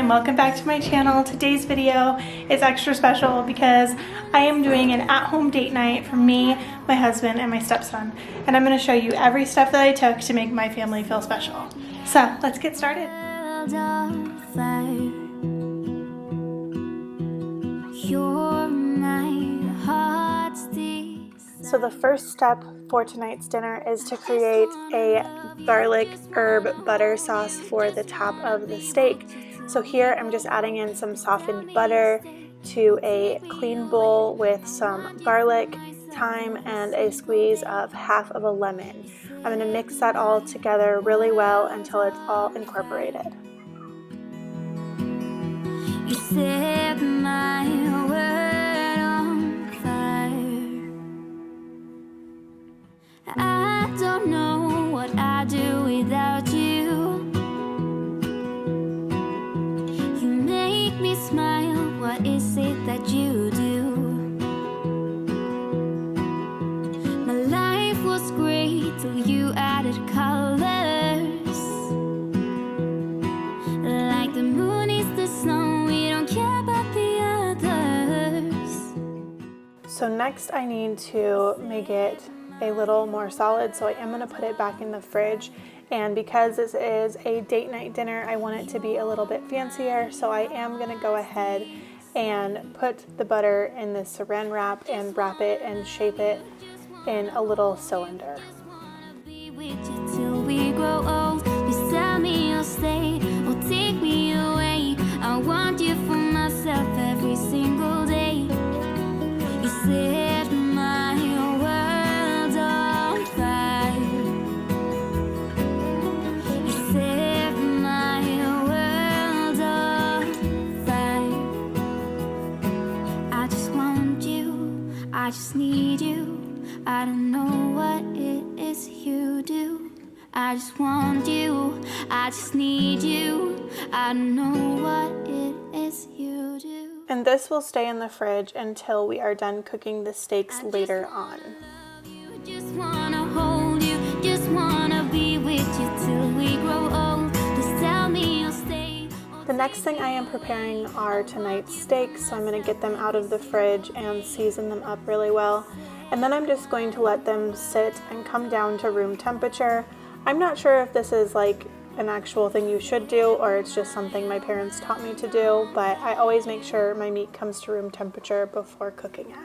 and welcome back to my channel. Today's video is extra special because I am doing an at-home date night for me, my husband, and my stepson. And I'm going to show you every step that I took to make my family feel special. So let's get started. So the first step for tonight's dinner is to create a garlic herb butter sauce for the top of the steak. So here I'm just adding in some softened butter to a clean bowl with some garlic, thyme, and a squeeze of half of a lemon. I'm going to mix that all together really well until it's all incorporated. You set my world on fire. I don't know what I'd do without you. You make me smile, what is it that you do? My life was great till you added colors. Like the moon is the snow, we don't care about the others. So next I need to make it a little more solid, so I am going to put it back in the fridge. And because this is a date night dinner, I want it to be a little bit fancier, so I am going to go ahead and put the butter in this saran wrap and wrap it and shape it in a little cylinder. I want you for myself every single day. You set my world on fire. You set my world on fire. I just want you, I just need you. I don't know what it is you do. I just want you, I just need you. I don't know what it is you do. And this will stay in the fridge until we are done cooking the steaks later on. Just wanna hold you, just wanna be with you till we grow old. Just tell me you'll stay. The next thing I am preparing are tonight's steaks, so I'm going to get them out of the fridge and season them up really well. And then I'm just going to let them sit and come down to room temperature. I'm not sure if this is like an actual thing you should do or it's just something my parents taught me to do, but I always make sure my meat comes to room temperature before cooking it.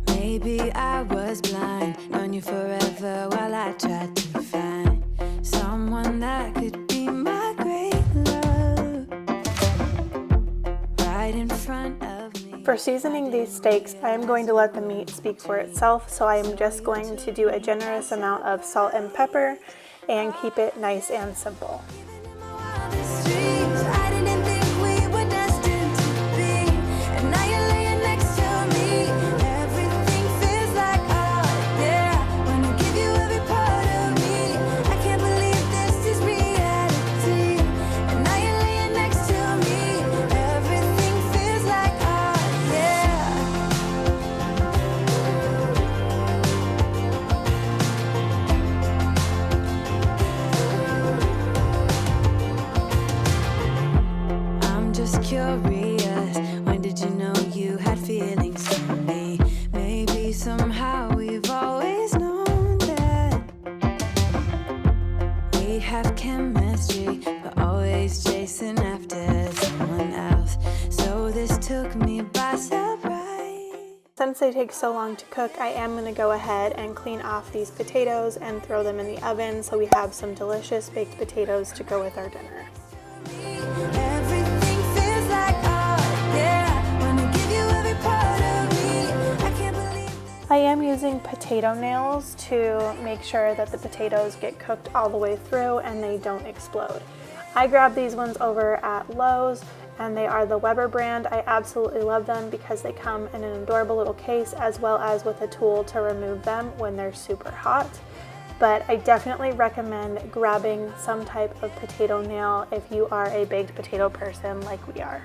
Maybe I was blind, known you forever while I tried to find someone that could be my great love right in front of me. For seasoning these steaks, I am going to let the meat speak for itself, so I am just going to do a generous amount of salt and pepper and keep it nice and simple. Curious, when did you know you had feelings for me? Maybe somehow we've always known that we have chemistry, but always chasing after someone else. So this took me by surprise. Since they take so long to cook, I am going to go ahead and clean off these potatoes and throw them in the oven so we have some delicious baked potatoes to go with our dinner. I am using potato nails to make sure that the potatoes get cooked all the way through and they don't explode. I grabbed these ones over at Lowe's and they are the Weber brand. I absolutely love them because they come in an adorable little case as well as with a tool to remove them when they're super hot. But I definitely recommend grabbing some type of potato nail if you are a baked potato person like we are.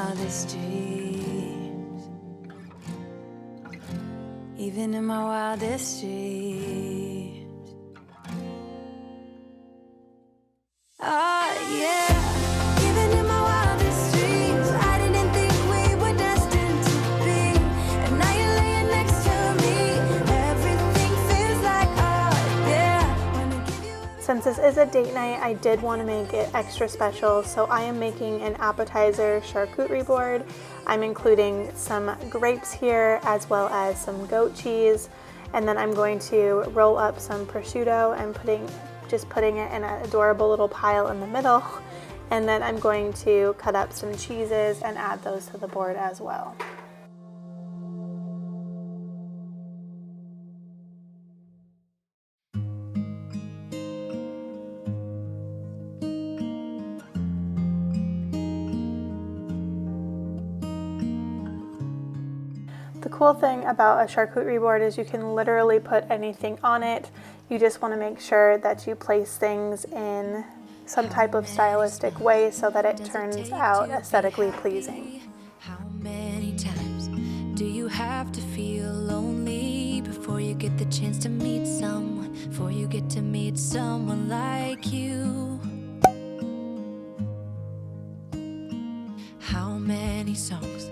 wildest dreams. Even in my wildest dreams. Oh yeah. Even in my wildest dreams, I didn't think we were destined to be. And now you're laying next to me. Everything feels like oh yeah. Wanna give you Since this is a date night, I did want to make it extra special, so I am making an appetizer charcuterie board. I'm including some grapes here as well as some goat cheese, and then I'm going to roll up some prosciutto and just putting it in an adorable little pile in the middle, and then I'm going to cut up some cheeses and add those to the board as well. The cool thing about a charcuterie board is you can literally put anything on it. You just want to make sure that you place things in some type of stylistic way so that it turns out aesthetically pleasing. How many times do you have to feel lonely before you get the chance to meet someone, before you get to meet someone like you? How many songs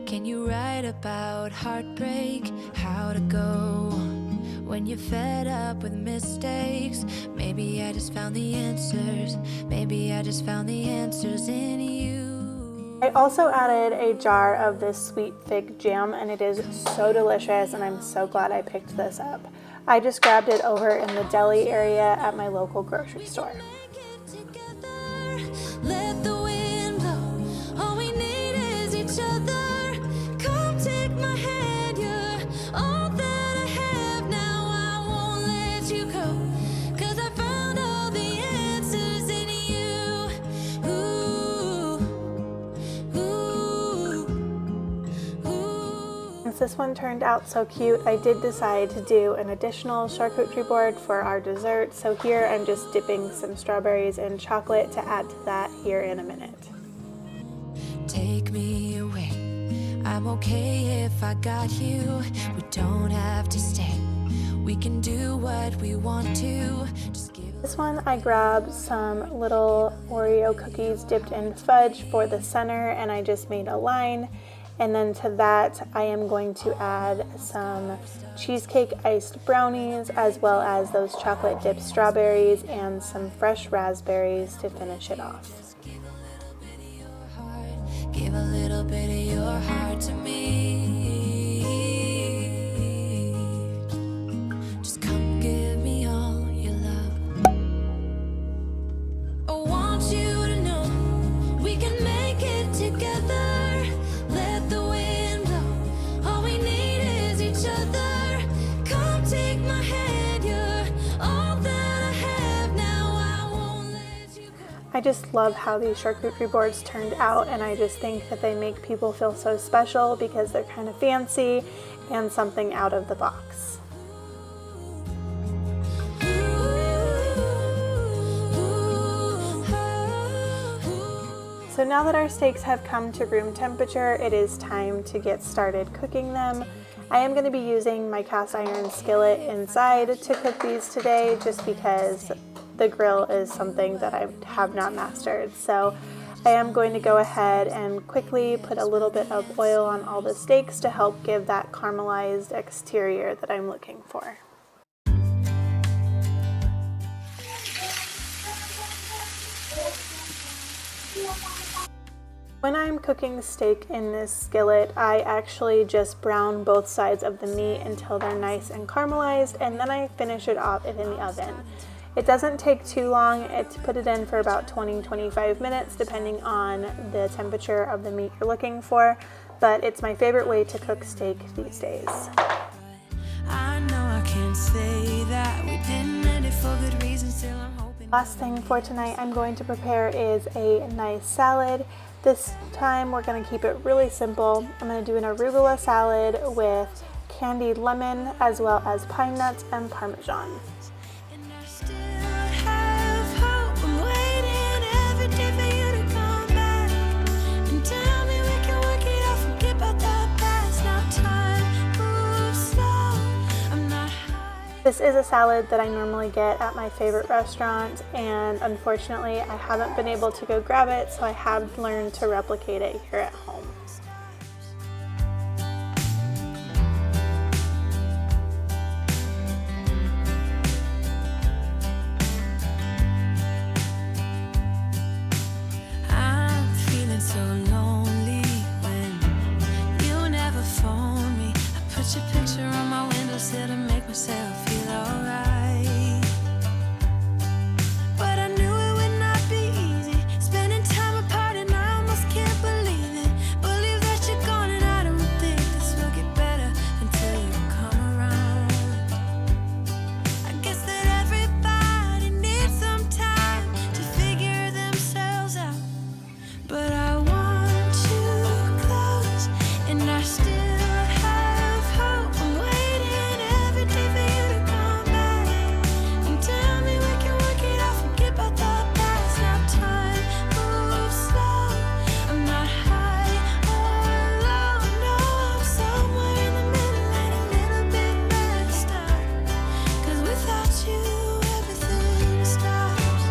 can you write about heartbreak? How to go when you're fed up with mistakes? Maybe I just found the answers. Maybe I just found the answers in you. I also added a jar of this sweet fig jam, and it is so delicious, and I'm so glad I picked this up. I just grabbed it over in the deli area at my local grocery store. Let the wind blow. All we need is each other. Come take my hand, you're all that I have now. I won't let you go, 'cause I found all the answers in you. Ooh, ooh, ooh. Since this one turned out so cute, I did decide to do an additional charcuterie board for our dessert. So here I'm just dipping some strawberries in chocolate to add to that here in a minute. Take me away. I'm okay if I got you. We don't have to stay. We can do what we want to. Just give This one I grabbed some little Oreo cookies dipped in fudge for the center, and I just made a line. And then to that I am going to add some cheesecake iced brownies as well as those chocolate dipped strawberries and some fresh raspberries to finish it off. give a little bit of your heart to me. Just come give me all your love. I want you to know we can make it together. Let the wind blow. All we need is each other. Come take my hand. You're all that I have now. I won't let you go. I just love how these charcuterie boards turned out, and I just think that they make people feel so special because they're kind of fancy and something out of the box. So now that our steaks have come to room temperature, it is time to get started cooking them. I am going to be using my cast iron skillet inside to cook these today just because the grill is something that I have not mastered. So I am going to go ahead and quickly put a little bit of oil on all the steaks to help give that caramelized exterior that I'm looking for. When I'm cooking steak in this skillet, I actually just brown both sides of the meat until they're nice and caramelized, and then I finish it off in the oven. It doesn't take too long. It's put it in for about 20-25 minutes depending on the temperature of the meat you're looking for, but it's my favorite way to cook steak these days. I know I can't say that we didn't end it for good reason, still I'm hoping. Last thing for tonight I'm going to prepare is a nice salad. This time we're going to keep it really simple. I'm going to do an arugula salad with candied lemon as well as pine nuts and Parmesan. And I still have hope. I'm waiting every day for you to come back and tell me we can This is a salad that I normally get at my favorite restaurant, and unfortunately I haven't been able to go grab it, so I have learned to replicate it here at home. I'm feeling so lonely when you never phone me. I put your picture on my windowsill to make myself feel alright. But I knew it would not be easy, spending time apart, and I almost can't believe it. Believe that you're gone, and I don't think this will get better until you come around. I guess that everybody needs some time to figure themselves out. But I want you close, and I still have hope. I'm waiting every day for you to come back and tell me we can work it out, forget about the past. Now time moves slow. I'm not high or low, no, I'm somewhere in the middle and a little bit messed up. 'Cause without you, everything stops.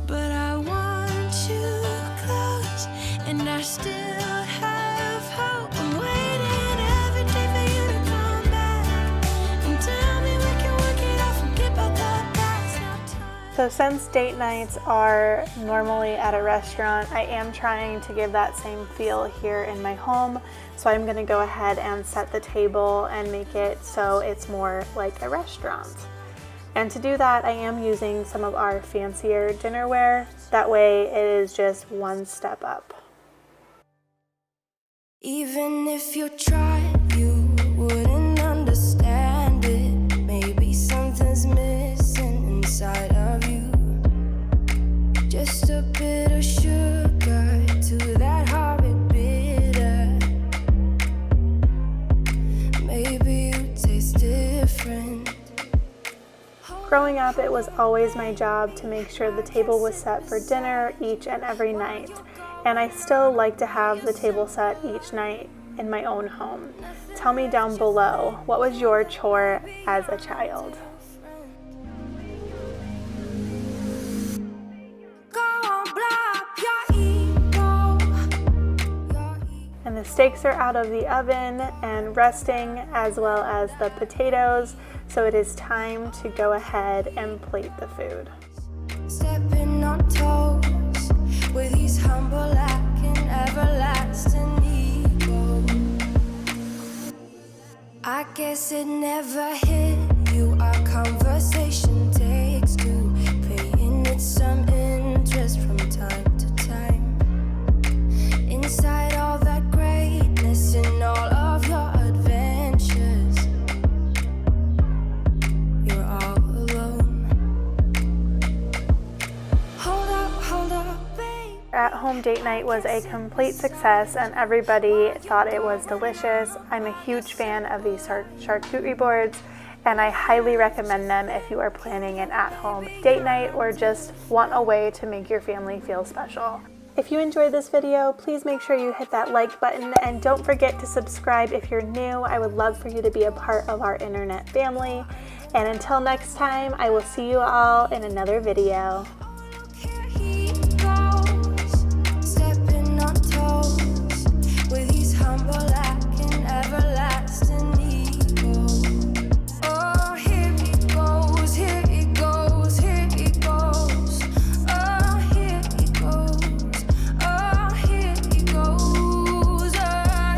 But I want you close, and I still have hope. I'm waiting every day for you to come back and tell me we can work it out, forget about the past. Now time. So since date nights are normally at a restaurant, I am trying to give that same feel here in my home. So I'm gonna go ahead and set the table and make it so it's more like a restaurant. And to do that, I am using some of our fancier dinnerware. That way it is just one step up. Even if you tried, you wouldn't understand it. Maybe something's missing inside of you. Just a bit of sugar to that horrid bitter. Maybe you taste different. Growing up, it was always my job to make sure the table was set for dinner each and every night. And I still like to have the table set each night in my own home. Tell me down below, what was your chore as a child? And the steaks are out of the oven and resting, as well as the potatoes, so it is time to go ahead and plate the food. Stepping on toes with these humble and everlasting ego. I guess it never hit you. Our conversation takes two, paying it some interest from time to time. Inside all that greatness and all of your adventures, you're all alone. Hold up, babe. At-home date night was a complete success and everybody thought it was delicious. I'm a huge fan of these charcuterie boards, and I highly recommend them if you are planning an at-home date night or just want a way to make your family feel special. If you enjoyed this video, please make sure you hit that like button and don't forget to subscribe if you're new. I would love for you to be a part of our internet family. And until next time, I will see you all in another video.